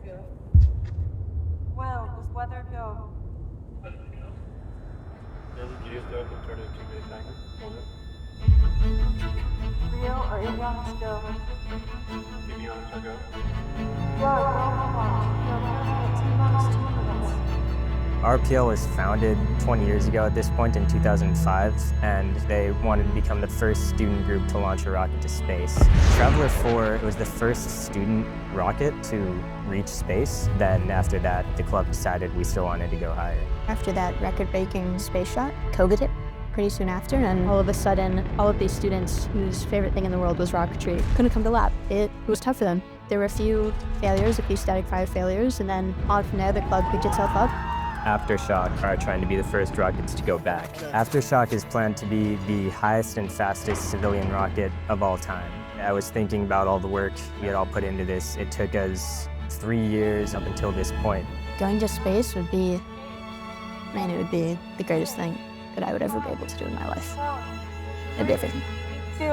go. Will, does weather go? Real or avionics go? RPL was founded 20 years ago at this point in 2005, and they wanted to become the first student group to launch a rocket to space. Traveler 4 was the first student rocket to reach space. Then after that, the club decided we still wanted to go higher. After that record-breaking space shot, COVID hit pretty soon after, and all of a sudden, all of these students whose favorite thing in the world was rocketry couldn't come to lab. It was tough for them. There were a few failures, a few static fire failures, and then on from there, the club picked itself up. Aftershock are trying to be the first rockets to go back. Aftershock is planned to be the highest and fastest civilian rocket of all time. I was thinking about all the work we had all put into this. It took us 3 years up until this point. Going to space would be, man, it would be the greatest thing that I would ever be able to do in my life. It'd be everything. 2,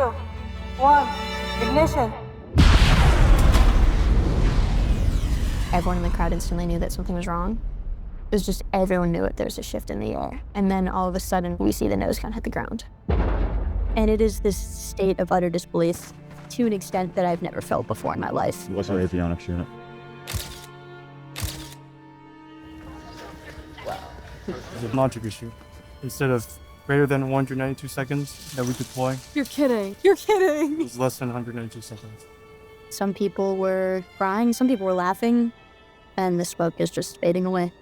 1, ignition. Everyone in the crowd instantly knew that something was wrong. It was just everyone knew it. There was a shift in the air. And then all of a sudden, we see the nose cone hit the ground. And it is this state of utter disbelief to an extent that I've never felt before in my life. What's our avionics unit? There's a logic issue. Instead of greater than 192 seconds that we deploy, You're kidding. You're kidding. it's less than 192 seconds. Some people were crying, some people were laughing, and the smoke is just fading away.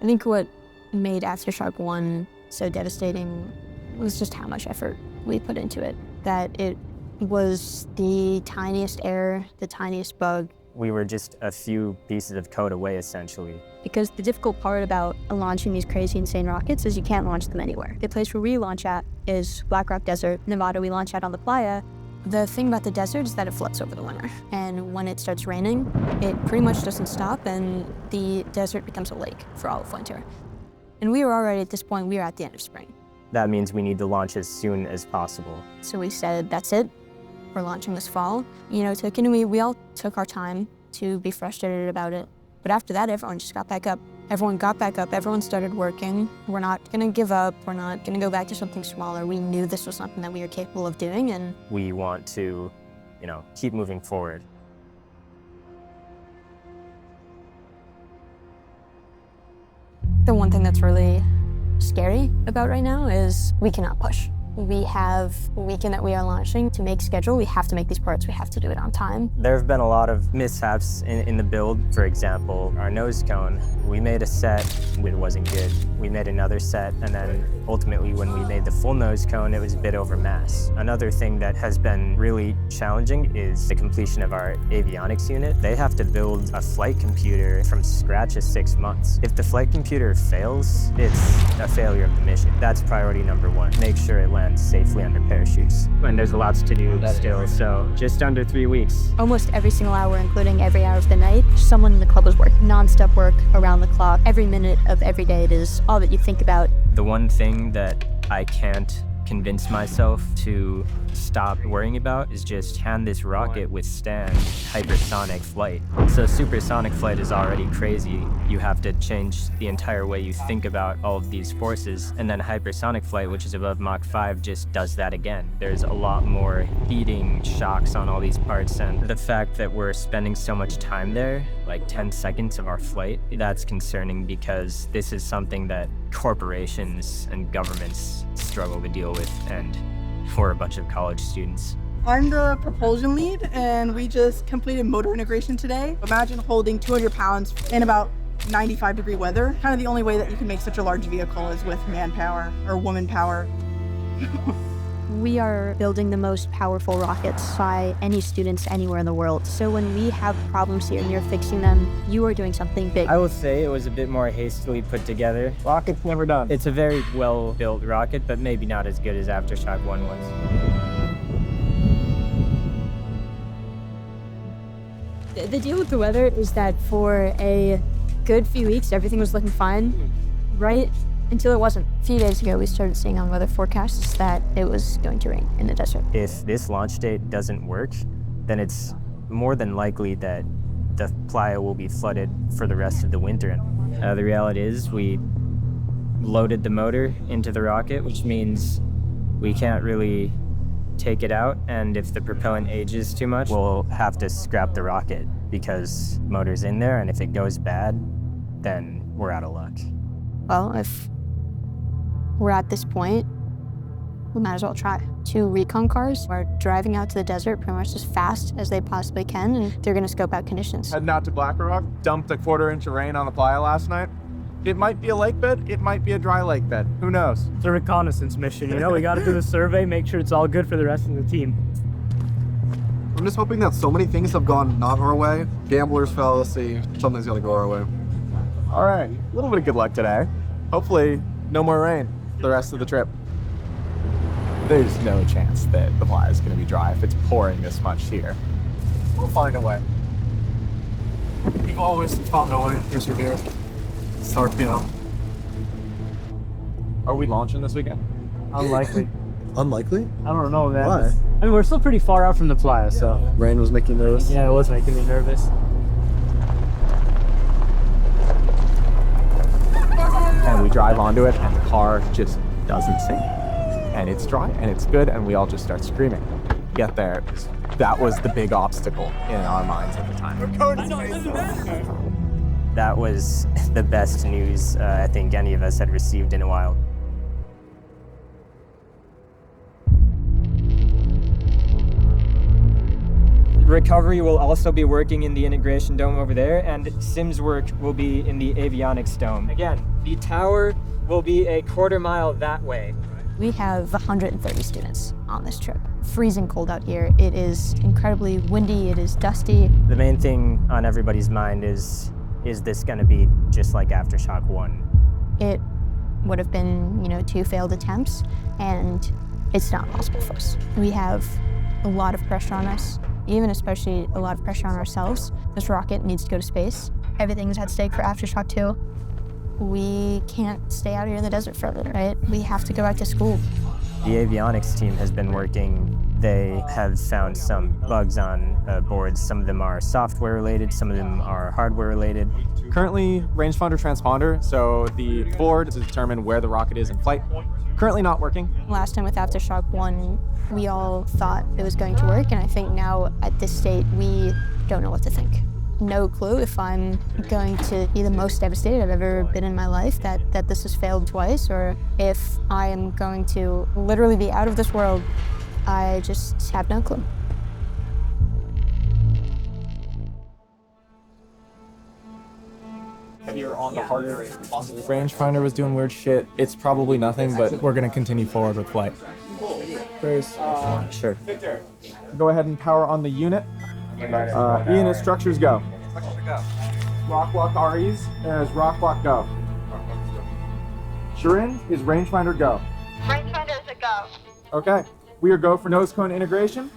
I think what made Aftershock 1 so devastating was just how much effort we put into it. That it was the tiniest error, the tiniest bug. We were just a few pieces of code away, essentially. Because the difficult part about launching these crazy, insane rockets is you can't launch them anywhere. The place where we launch at is Black Rock Desert, Nevada. We launch out on the playa. The thing about the desert is that it floods over the winter. And when it starts raining, it pretty much doesn't stop, and the desert becomes a lake for all of winter. And we were already, at this point, we were at the end of spring. That means we need to launch as soon as possible. So we said, that's it. We're launching this fall. You know, we all took our time to be frustrated about it. But after that, everyone just got back up. Everyone got back up, everyone started working. We're not gonna give up, we're not gonna go back to something smaller. We knew this was something that we were capable of doing, and we want to, keep moving forward. the one thing that's really scary about right now is we cannot push. We have a weekend that we are launching to make schedule. We have to make these parts. We have to do it on time. There have been a lot of mishaps in the build. For example, our nose cone, we made a set, it wasn't good. We made another set, and then ultimately when we made the full nose cone, it was a bit over mass. Another thing that has been really challenging is the completion of our avionics unit. They have to build a flight computer from scratch in 6 months. If the flight computer fails, it's a failure of the mission. That's priority number one. Make sure it lands safely under parachutes. And there's lots to do still, so just under 3 weeks. Almost every single hour, including every hour of the night, someone in the club was working. Non-stop work, around the clock. Every minute of every day, it is all that you think about. The one thing that I can't convince myself to stop worrying about is just can this rocket withstand hypersonic flight? So supersonic flight is already crazy. You have to change the entire way you think about all of these forces. And then hypersonic flight, which is above Mach 5, just does that again. There's a lot more heating shocks on all these parts, and the fact that we're spending so much time there, like 10 seconds of our flight, that's concerning because this is something that corporations and governments struggle to deal with, and we're a bunch of college students. I'm the propulsion lead, and we just completed motor integration today. Imagine holding 200 pounds in about 95-degree weather. Kind of the only way that you can make such a large vehicle is with manpower or woman power. We are building the most powerful rockets by any students anywhere in the world. So when we have problems here and you're fixing them, you are doing something big. I will say it was a bit more hastily put together. Rocket's never done. It's a very well-built rocket, but maybe not as good as Aftershock 1 was. The deal with the weather is that for a good few weeks, everything was looking fine, right until it wasn't. A few days ago, we started seeing on weather forecasts that it was going to rain in the desert. If this launch date doesn't work, then it's more than likely that the playa will be flooded for the rest of the winter. The reality is we loaded the motor into the rocket, which means we can't really take it out, and if the propellant ages too much, we'll have to scrap the rocket because motor's in there, and if it goes bad, then we're out of luck. Well, if we're at this point, we might as well try. 2 recon cars are driving out to the desert pretty much as fast as they possibly can, and they're gonna scope out conditions. Heading out to Black Rock, dumped a 1/4 inch of rain on the playa last night. It might be a lake bed, it might be a dry lake bed. Who knows? It's a reconnaissance mission, you know? We gotta do the survey, make sure it's all good for the rest of the team. I'm just hoping that so many things have gone not our way. Gamblers fallacy, something's gonna go our way. All right, a little bit of good luck today. Hopefully, no more rain for the rest of the trip. There's no chance that the playa is gonna be dry if it's pouring this much here. We'll find a way. We've always found a way to persevere. Start, you know. Are we launching this weekend? Unlikely. Unlikely? I don't know, man. Why? I mean, we're still pretty far out from the playa, so. Rain was making you nervous? Yeah, it was making me nervous. And we drive onto it and the car just doesn't sink. And it's dry and it's good and we all just start screaming. Get there, that was the big obstacle in our minds at the time. That was the best news I think any of us had received in a while. Recovery will also be working in the integration dome over there, and Sims work will be in the avionics dome. Again, the tower will be a 1/4 mile that way. We have 130 students on this trip. Freezing cold out here. It is incredibly windy, it is dusty. The main thing on everybody's mind is this gonna be just like Aftershock 1? It would have been, 2 failed attempts, and it's not possible for us. We have a lot of pressure on us, even especially a lot of pressure on ourselves. This rocket needs to go to space. Everything's at stake for Aftershock 2. We can't stay out here in the desert forever, right? We have to go back to school. The avionics team has been working. They have found some bugs on boards. Some of them are software related, some of them are hardware related. Currently, rangefinder transponder, so the board to determine where the rocket is in flight. Currently not working. Last time with Aftershock 1, we all thought it was going to work, and I think now at this state, we don't know what to think. No clue if I'm going to be the most devastated I've ever been in my life that this has failed twice, or if I am going to literally be out of this world. I just have no clue. Rangefinder was doing weird shit. It's probably nothing, but we're gonna continue forward with flight. Sure. Go ahead and power on the unit. Ian, is structures go. Rock walk REs, is rock walk go. Shirin, is rangefinder go. Rangefinder is a go. Okay, we are go for nose cone integration.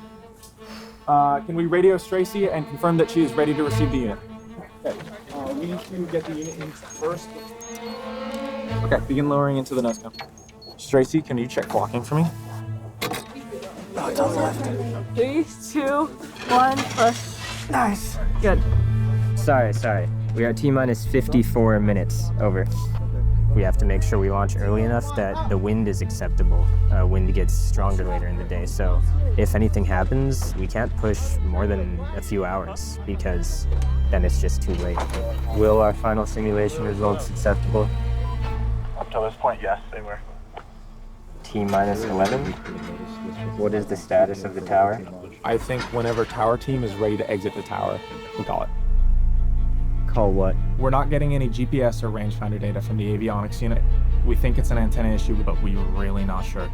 Can we radio Stracy and confirm that she is ready to receive the unit? Okay, we need to get the unit in first. Okay, begin lowering into the nose cone. Stracy, can you check walking for me? 3, 2, 1, push. Nice. Good. Sorry. We are T-minus 54 minutes, over. We have to make sure we launch early enough that the wind is acceptable. Wind gets stronger later in the day, so if anything happens, we can't push more than a few hours because then it's just too late. Will our final simulation results acceptable? Up to this point, yes, they were. T-minus 11? What is the status of the tower? I think whenever tower team is ready to exit the tower, we call it. Call what? We're not getting any GPS or rangefinder data from the avionics unit. We think it's an antenna issue, but we're really not sure.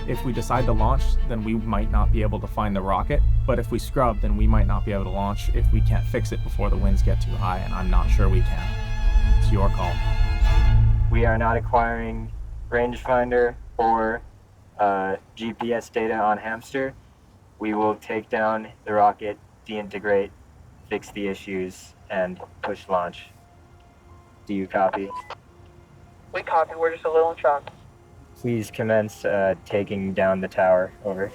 If we decide to launch, then we might not be able to find the rocket, but if we scrub, then we might not be able to launch if we can't fix it before the winds get too high, and I'm not sure we can. It's your call. We are not acquiring rangefinder or GPS data on Hamster. We will take down the rocket, deintegrate, fix the issues, and push launch. Do you copy? We copy, we're just a little in shock. Please commence taking down the tower, over.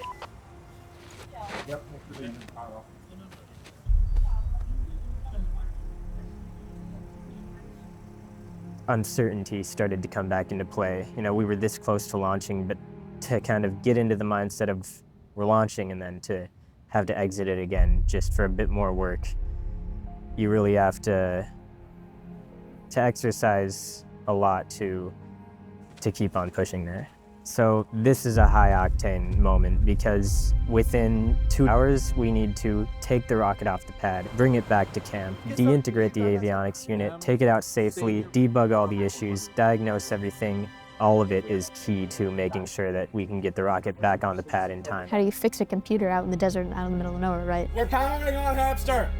uncertainty started to come back into play. You know, we were this close to launching, but to kind of get into the mindset of we're launching and then to have to exit it again just for a bit more work, you really have to exercise a lot to keep on pushing there. So this is a high-octane moment because within 2 hours, we need to take the rocket off the pad, bring it back to camp, deintegrate the avionics unit, take it out safely, debug all the issues, diagnose everything. All of it is key to making sure that we can get the rocket back on the pad in time. How do you fix a computer out in the desert and out in the middle of nowhere, right? We're counting on Hamster.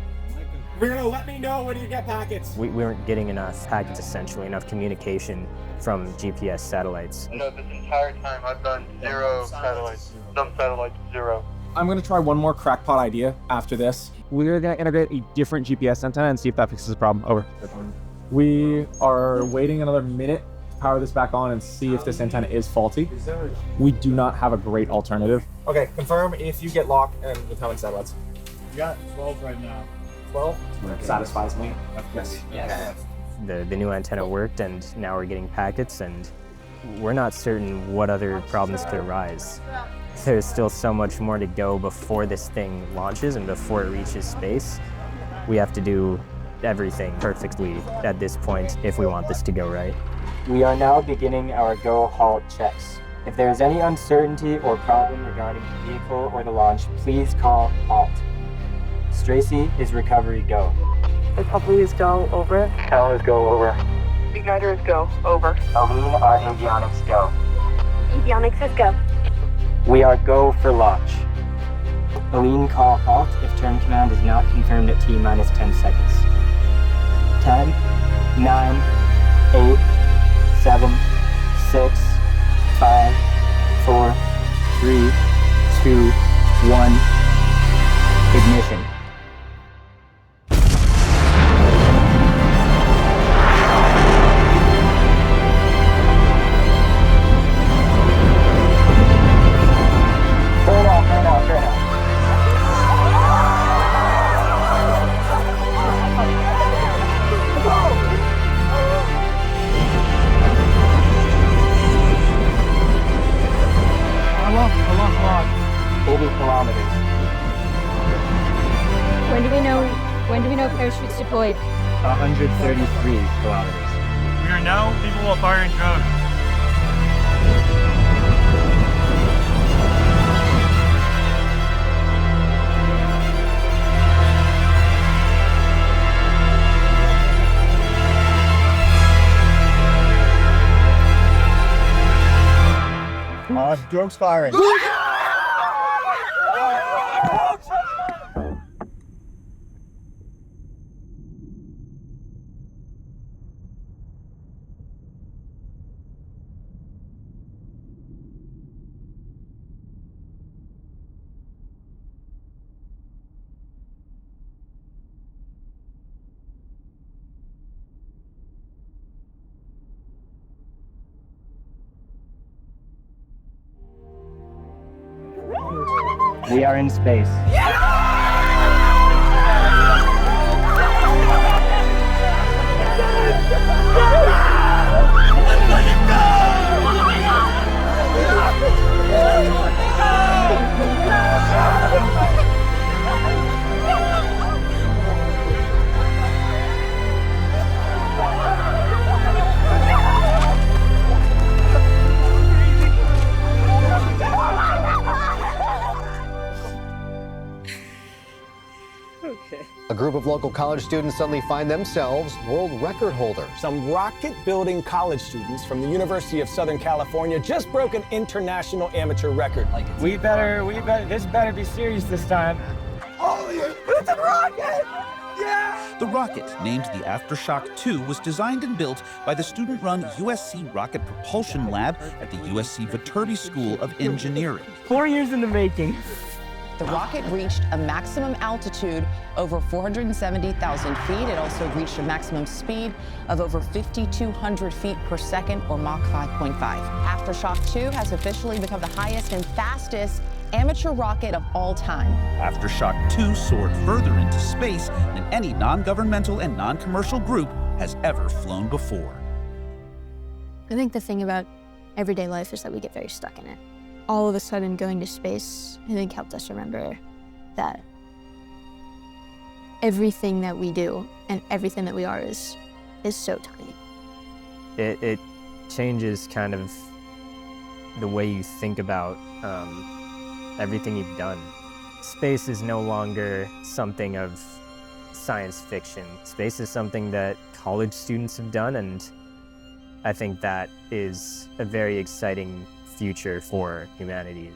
We're gonna let me know when you get packets. We weren't getting enough packets, essentially, enough communication from GPS satellites. No, this entire time I've done 0 satellites. Some satellites 0. I'm gonna try one more crackpot idea after this. We're gonna integrate a different GPS antenna and see if that fixes the problem. Over. We are waiting another minute to power this back on and see if this antenna is faulty. We do not have a great alternative. Okay, confirm if you get locked and with how many satellites? You got 12 right now. 12? Satisfies me. Yes. The new antenna worked, and now we're getting packets, and we're not certain what other problems could arise. There's still so much more to go before this thing launches and before it reaches space. We have to do everything perfectly at this point if we want this to go right. We are now beginning our go-halt checks. If there is any uncertainty or problem regarding the vehicle or the launch, please call HALT. Stracy is recovery go. Recovery is go, over. Cal is go, over. Igniter is go, over. Aline, our avionics go. Avionics is go. We are go for launch. Aline, call halt if turn command is not confirmed at T-minus 10 seconds. 10, 9, 8, 7, 6, 5, 4, 3, 2, 1. Ignition. I lost log. 80 kilometers. When do we know parachutes deployed? 133 kilometers. We are now capable of firing drones. Drone's firing. We are in space. A group of local college students suddenly find themselves world record holders. Some rocket-building college students from the University of Southern California just broke an international amateur record. We better, this better be serious this time. It's a rocket! Yeah! The rocket, named the Aftershock 2, was designed and built by the student-run USC Rocket Propulsion Lab at the USC Viterbi School of Engineering. 4 years in the making. The rocket reached a maximum altitude over 470,000 feet. It also reached a maximum speed of over 5,200 feet per second, or Mach 5.5. Aftershock 2 has officially become the highest and fastest amateur rocket of all time. Aftershock 2 soared further into space than any non-governmental and non-commercial group has ever flown before. I think the thing about everyday life is that we get very stuck in it. All of a sudden going to space, I think, helped us remember that everything that we do and everything that we are is so tiny. It changes kind of the way you think about everything you've done. Space is no longer something of science fiction. Space is something that college students have done, and I think that is a very exciting future for humanity.